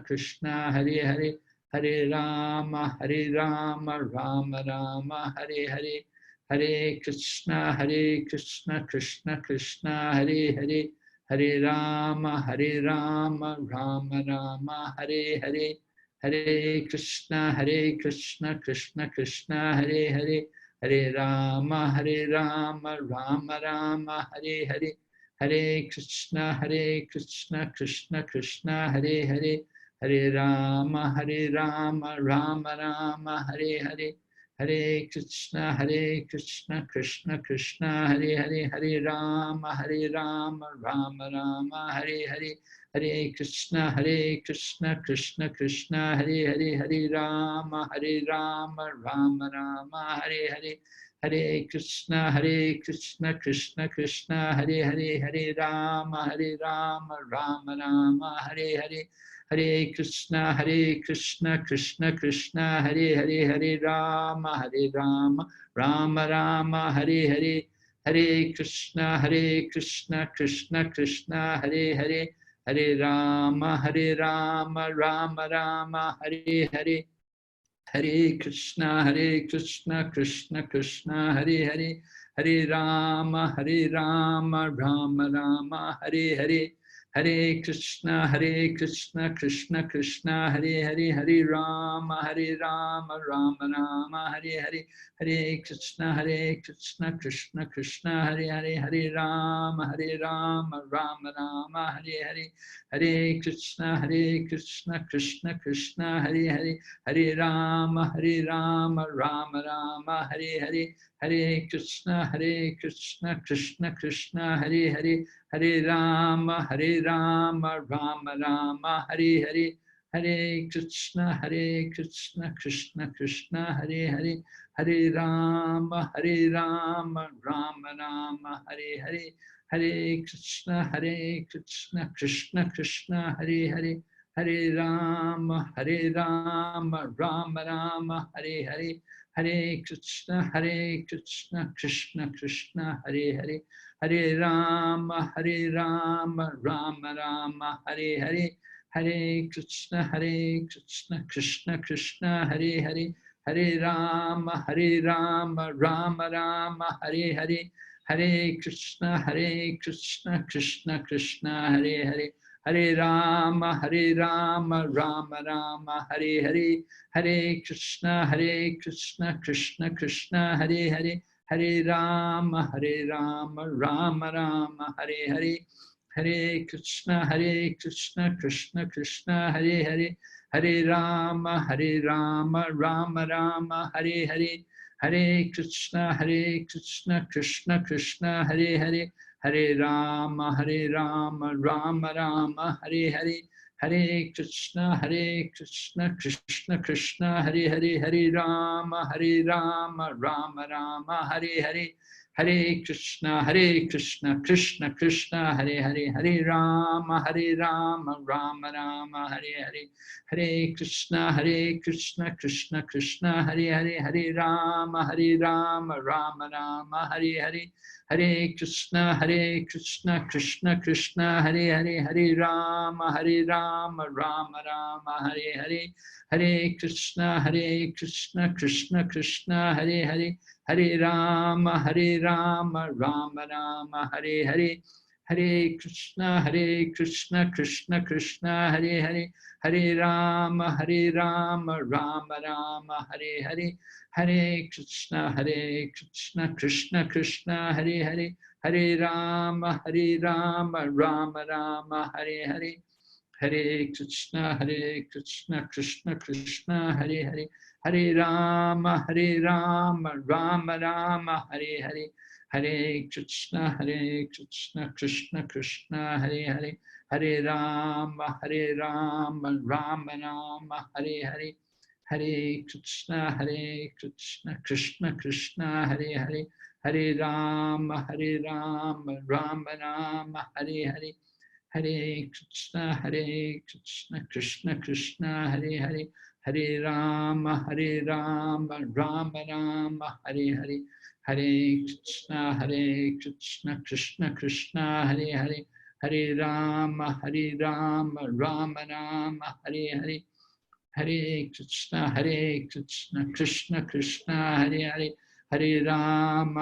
Krishna, Hare Hare. Hare Rama, Rama Rama, Hare Hare. Hare Krishna, Krishna Krishna, Hare Hare. Hare Rama, Rama Rama, Hare Hare. Hare Krishna, Krishna Krishna, Hare Hare. Hare Rama, Rama Rama, Hare Hare. Hare Krishna, Krishna Krishna, Hare Hare. Hare Rama, Rama Rama, Hare Hare. Hare Krishna, Krishna Krishna, Hare Hare. Hare Rama, Rama Rama, Hare Hare. Hare Krishna, Krishna Krishna, Hare Hare. Hare Rama, Rama Rama, Hare Hare. Hare Krishna, Krishna Krishna, Hare Hare. Hare Rama, Rama Rama, Hare Hare. Hare Krishna, Krishna Krishna, Hare Hare. Hare Rama, Rama Rama, Hare Hare. Hare Krishna, Krishna Krishna, Hare Hare. Hare Rama, Rama Rama, Hare Hare. Hare Krishna, Krishna Krishna, Hare Hare. Hare Rama, Rama Rama, Hare Hare. Hare Krishna, Krishna Krishna, Hare Hare. Hare Rama, Rama Rama, Hare Hare. Hare Krishna, Krishna Krishna, Hare Hare. Hare Rama, Rama Rama, Hare Hare. Hare Krishna, Krishna Krishna, Hare Hare. Hare Rama, Rama Rama, Hare Hare. Hare Krishna, Krishna Krishna, Hare Hare. Hare Rama, Rama Rama, Hare Hare. Hare Krishna, Krishna Krishna, Hare Hare. Hare Rama, Rama Rama, Hare Hare. Hare Krishna, Krishna Krishna, Hare Hare. Hare Rama, Rama Rama, Hare Hare. Hare Krishna, Krishna Krishna, Hare Hare. Hare Rama, Rama Rama, Hare Hare. Hare Krishna, Krishna Krishna, Hare Hare. Hare Rama, Rama Rama, Hare Hare. Hare Krishna, Krishna Krishna, Hare Hare. Hare Rama, Rama Rama, Hare Hare. Hare Krishna, Krishna Krishna, Hare Hare. Hare Rama, Rama Rama, Hare Hare. Hare Krishna, Krishna Krishna, Hare Hare. Hare Rama, Rama Rama, Hare Hare. Hare Krishna, Krishna Krishna, Hare Hare. Hare Rama, Rama Rama, Hare Hare. Hare Krishna, Krishna Krishna, Hare Hare. Hare Rama, Rama Rama, Hare Hare. Hare Krishna, Krishna Krishna, Hare Hare, Hare Rama, Rama Rama, Hare Hare, Hare Krishna, Krishna Krishna, Hare Hare, Hare Rama, Rama Rama, Hare Hare, Hare Krishna, Krishna Krishna, Hare Hare, Hare Rama, Rama Rama, Hare Hare, Hare Krishna, Krishna Krishna, Hare Hare, Hare Rama, Rama Rama, Hare Hare, Hare Krishna, Krishna Krishna, Hare Hare, Hare Rama, Rama Rama, Hare Hare, Hare Krishna, Krishna Krishna, Hare Hare, Hare Rama, Rama Rama, Hare Hare, Hare Krishna, Krishna Krishna, Hare Hare, Hare Rama, Rama Rama, Hare Hare, Hare Krishna, Krishna Krishna, Hare Hare, Hare Rama, Rama Rama, Hare Hare, Hare Krishna, Krishna Krishna, Hare Hare, Hare Rama, Rama Rama, Hare Hare, Hare Krishna, Krishna Krishna, Hare Hare, Hare Rama, Rama Rama, Hare Hare, Hare Krishna, Krishna Krishna, Hare Hare, Hare Rama, Rama Rama, Hare Hare, Hare Krishna, Krishna Krishna, Hare Hare, Hare Rama, Rama Rama, Hare Hare, Hare Krishna, Krishna Krishna, Hare Hare, Hare Rama,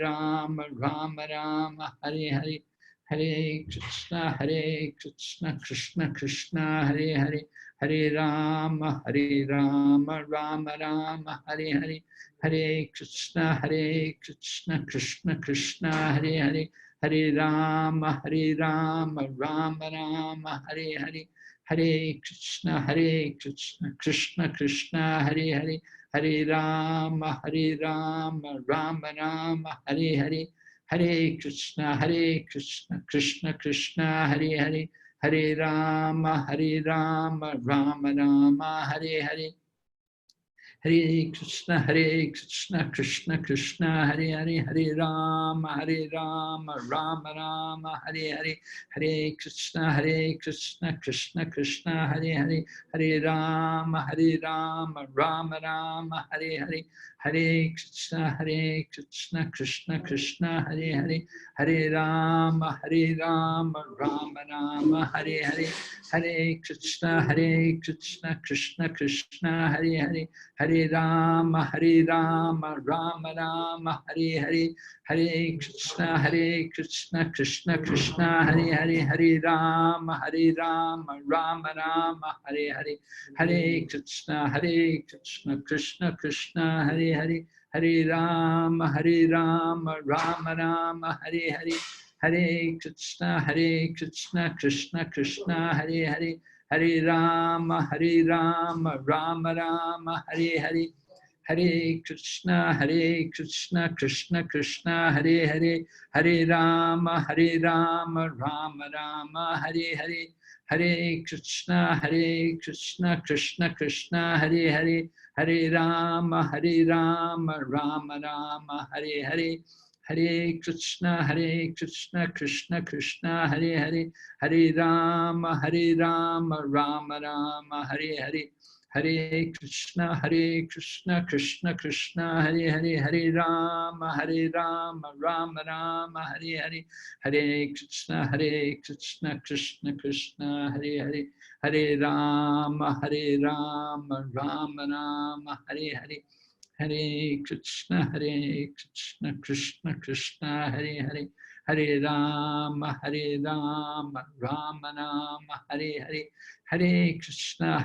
Rama Rama, Hare Hare, Hare Krishna, Krishna Krishna, Hare Hare, Hare Rama, Rama Rama, Hare Hare, Hare Krishna, Krishna Krishna, Hare Hare, Hare Rama, Rama Rama, Hare Hare, Hare Krishna, Krishna Krishna, Hare Hare, Hare Rama, Rama Rama, Hare Hare, Hare Krishna, Krishna Krishna, Hare Hare, Hare Rama, Rama Rama, Hare Hare, Hare Krishna, Krishna Krishna, Hare Hare, Hare Rama, Rama Rama, Hare Hare, Hare Krishna, Krishna Krishna, Hare Hare, Hare Rama, Rama Rama, Hare Hare, Hare Krishna, Krishna Krishna, Hare Hare, Hare Rama, Rama Rama, Hare Hare, Hare Krishna, Krishna Krishna, Hare Hare, Hare Rama, Rama Rama, Hare Hare, Hare Krishna, Krishna Krishna, Hare Hare, Hare Rama, Rama Rama, Hare Hare, Hare Krishna, Krishna Krishna, Hare Hare, Hare Rama, Rama Rama, Hare Hare, Hare Krishna, Krishna Krishna, Hare Hare, Hare Rama, Rama Rama, Hare Hare, Hare Krishna, Krishna Krishna, Hare Hare, Hare Rama, Rama Rama, Hare Hare, Hare Krishna, Krishna Krishna, Hare Hare, Hare Rama, Rama Rama, Hare Hare, Hare Krishna, Krishna Krishna, Hare Hare, Hare Rama, Rama Rama, Hare Hare, Hare Krishna, Krishna Krishna, Hare Hare, Hare Rama, Rama Rama, Hare Hare, Hare Krishna, Krishna Krishna, Hare Hare, Hare Rama, Rama Rama, Hare Hare, Hare Krishna,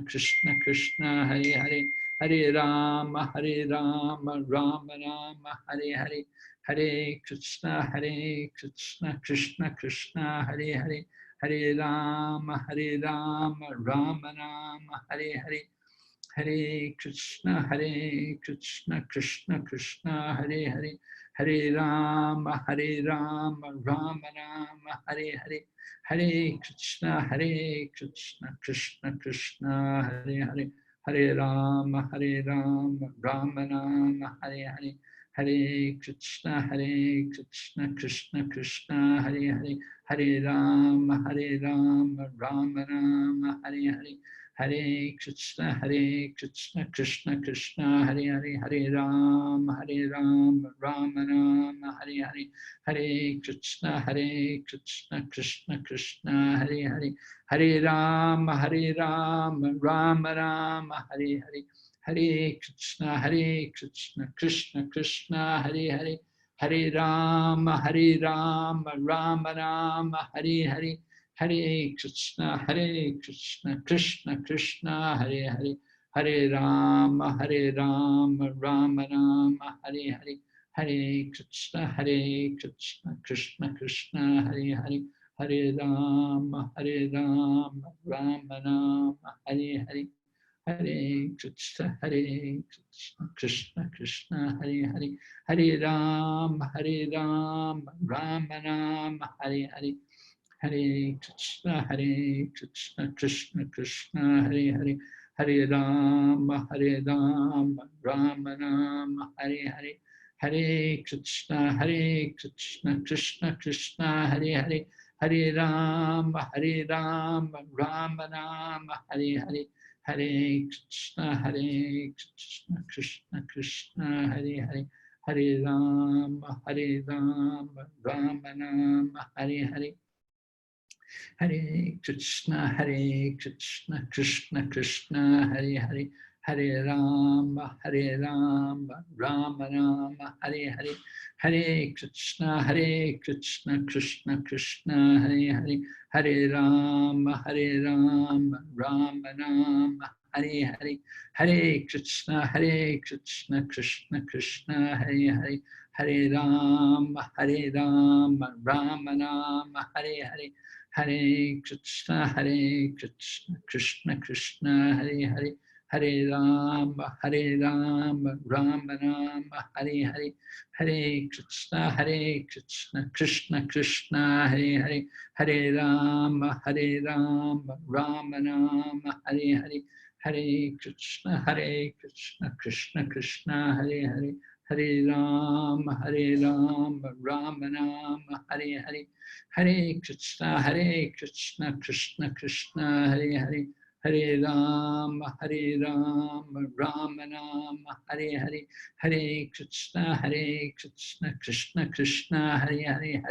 Krishna Krishna, Hare Hare, Hare Rama, Rama Rama, Hare Hare, Hare Krishna, Krishna Krishna, Hare Hare, Hare Rama, Rama Rama, Hare Hare, Hare Krishna, Krishna Krishna, Hare Hare, Hare Rama, Rama Rama, Hare Hare, Hare Krishna, Krishna Krishna, Hare Hare, Hare Rama, Rama Rama, Hare Hare, Hare Krishna, Krishna Krishna, Hare Hare, Hare Rama, Rama Rama, Hare Hare, Hare Krishna, Krishna Krishna, Hare Hare, Hare Rama, Rama Rama, Hare Hare, Hare Krishna, Krishna Krishna, Hare Hare, Hare Rama, Rama Rama, Hare Hare. Hare Krishna, Krishna Krishna, Hare Hare, Hare Rama, Rama Rama, Hare Hare, Hare Krishna, Krishna Krishna, Hare Hare, Hare Rama, Rama Rama, Hare Hare, Hare Krishna, Krishna Krishna, Hare Hare, Hare Rama, Rama Rama, Hare Hare. Hare Krishna, Krishna Krishna, Hare Hare, Hare Rama, Rama Rama, Hare Hare, Hare Krishna, Krishna Krishna, Hare Hare, Hare Rama, Rama Rama, Hare Hare, Hare Krishna, Krishna Krishna, Hare Hare, Hare Rama, Rama Rama, Hare Hare. Hare Krishna, Krishna Krishna, Hare Hare, Hare Rama, Rama Rama, Hare Hare. Hare Krishna, Krishna Krishna, Hare Hare, Hare Rama, Rama Rama, Hare Hare, Hare Krishna, Krishna Krishna, Hare Hare, Hare Rama, Rama Rama, Hare Hare, Hare Krishna, Krishna Krishna, Hare Hare, Hare Rama, Rama Rama, Hare Hare. Hare Krishna, Krishna Krishna, Hare Hare, Hare Rama, Rama Rama, Hare Hare, Hare Krishna, Krishna Krishna, Hare Hare, Hare Rama, Rama Rama, Hare Hare, Hare Krishna, Krishna Krishna, Hare Hare, Hare Rama, Rama Rama, Hare Hare. Hare Krishna, Krishna Krishna, Hare Hare, Hare Rama, Rama Rama, Hare Hare, Hare Krishna, Krishna Krishna, Hare Hare,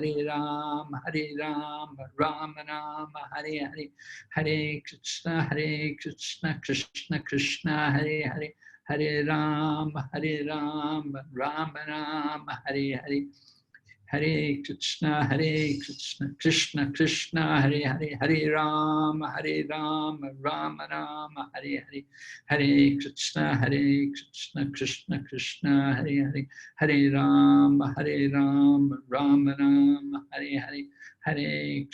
Hare Rama, Rama Rama, Hare Hare, Hare Krishna, Krishna Krishna, Hare Hare, Hare Rama, Rama Rama, Hare Hare. Hare Krishna, Krishna Krishna, Hare Hare, Hare Rama, Rama Rama, Hare Hare, Hare Krishna, Krishna Krishna, Hare Hare, Hare Rama, Rama Rama, Hare Hare, Hare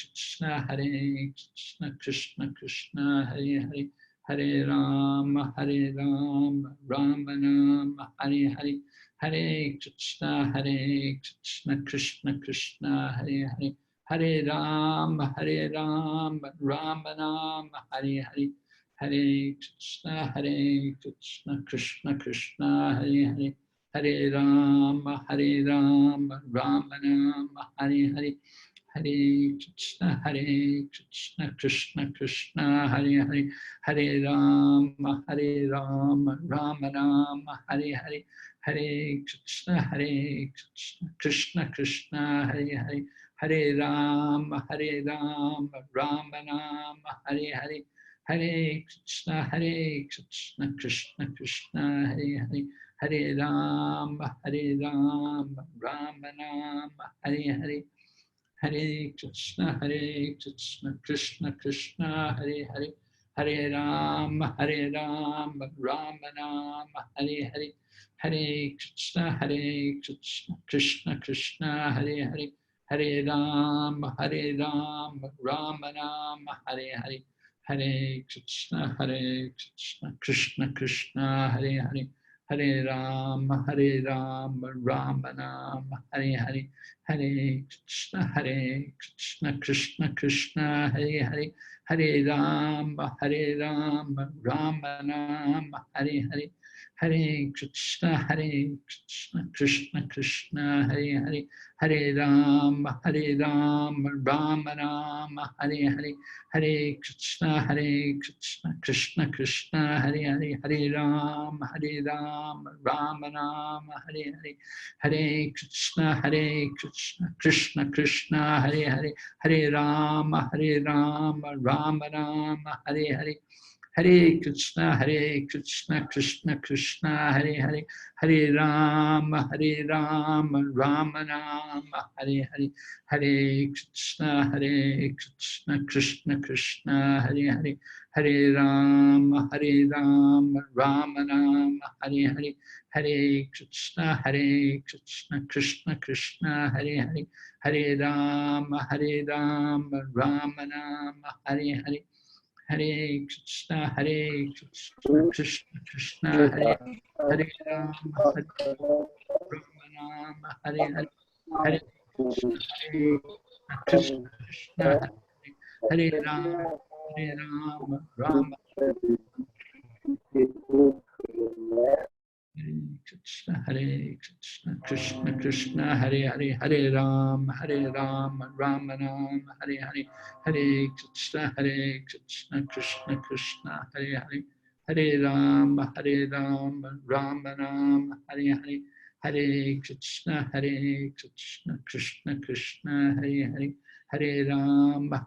Krishna, Krishna Krishna, Hare Hare, Hare Rama, Rama Rama, Hare Hare. Hare Krishna, Krishna Krishna, Hare Hare, Hare Rama, Rama Rama, Hare Hare, Hare Krishna, Krishna Krishna, Hare Hare, Hare Rama, Rama Rama, Hare Hare, Hare Krishna, Krishna Krishna, Hare Hare, Hare Rama, Rama Rama, Hare Hare, Hare Krishna, Krishna Krishna, Hare Hare, Hare Rama, Rama Rama, Hare Hare, Hare Krishna, Krishna Krishna, Hare Hare, Hare Rama, Rama Rama, Hare Hare. Hare Krishna, Krishna Krishna, Hare Hare, Hare Rama, Rama Rama, Hare Hare, Hare Krishna, Krishna Krishna, Hare Hare, Hare Rama, Rama Rama, Hare Hare, Hare Krishna, Krishna Krishna, Hare Hare, Hare Rama, Rama Rama, Hare Hare. Hare Krishna, Krishna Krishna, Hare Hare, Hare Rama, Rama Rama, Hare Hare, Hare Krishna, Krishna Krishna, Hare Hare, Hare Rama, Rama Rama, Hare Hare, Hare Krishna, Krishna Krishna, Hare Hare, Hare Rama, Rama Rama, Hare Hare, Hare Krishna, Krishna Krishna, Hare Hare, Hare Rama, Rama Rama, Hare Hare. Hare Krishna, Krishna Krishna, Hare Hare, Hare Rama, Rama Rama, Hare Hare, Hare Krishna, Krishna Krishna, Hare Hare, Hare Rama, Rama Rama, Hare Hare, Hare Krishna, Krishna Krishna, Hare Hare, Hare Rama, Rama Rama, Hare Hare. Hare Krishna, Krishna Krishna, Hare Hare Rama, Rama, Hare Hare, Hare Krishna, Krishna, Hare Rama, Rama. Hare Krishna, Krishna Krishna, Hare Hare, Hare Rama, Rama Rama, Hare Hare, Hare Krishna, Krishna Krishna, Hare Hare, Hare Rama, Rama Rama, Hare Hare, Hare Krishna, Krishna Krishna, Hare Hare, Hare Rama,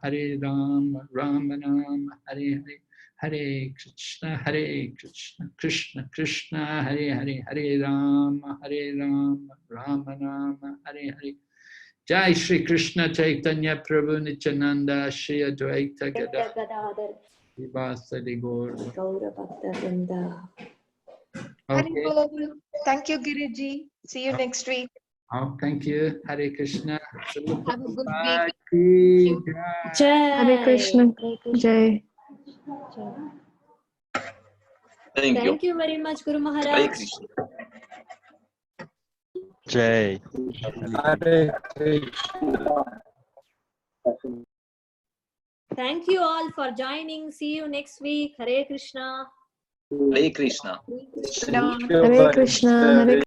Rama Rama, Hare Hare. Hare Krishna, Krishna Krishna, Hare Hare, Hare Rama, Rama Rama, Hare Hare. Jai Shri Krishna Chaitanya Prabhu Nityananda, Shri Advaita Gadadhar, Srivasadi Gaur Gaurabhakta. Okay. Thank you, Giriji. See you next week. Oh, thank you. Hare Krishna. Have a good week. Jai. Hare Krishna. Jai. Thank you very much, Guru Hare Maharaj. Krishna. Jai. Thank you all for joining. See you next week. Hare Krishna. Hare Krishna. Hare Krishna. Hare